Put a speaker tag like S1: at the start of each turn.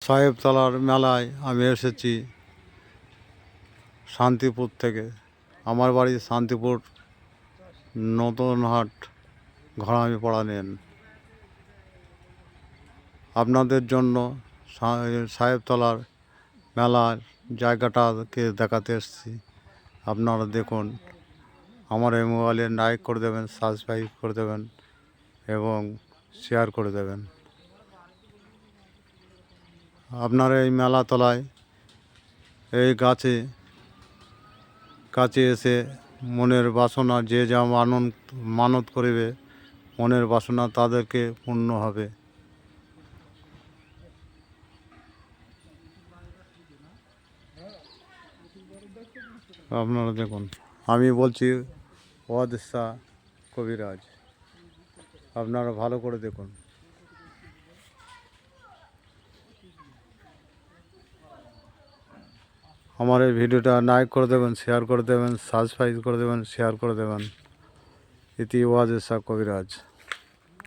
S1: সাহেবতলার মেলায় আমি এসেছি শান্তিপুর থেকে। আমার বাড়ি শান্তিপুর নতুনহাট ঘরামি পাড়া নেন। আপনাদের জন্য সাহেবতলার মেলার জায়গাটাকে দেখাতে এসেছি। আপনারা দেখুন, আমার এই মোবাইলে লাইক করে দেবেন, সাবস্ক্রাইব করে দেবেন এবং শেয়ার করে দেবেন। আপনার এই মেলাতলায় এই কাছে এসে মনের বাসনা যে যা মানত করিবে, মনের বাসনা তাদেরকে পূর্ণ হবে। আপনারা দেখুন, আমি বলছি ওয়াদেশা কবিরাজ। আপনারা ভালো করে দেখুন। আমার এই ভিডিওটা লাইক করে দেবেন, শেয়ার করে দেবেন, সাবস্ক্রাইব করে দেবেন, শেয়ার করে দেবেন। ইতি ওয়াদেশা কবিরাজ।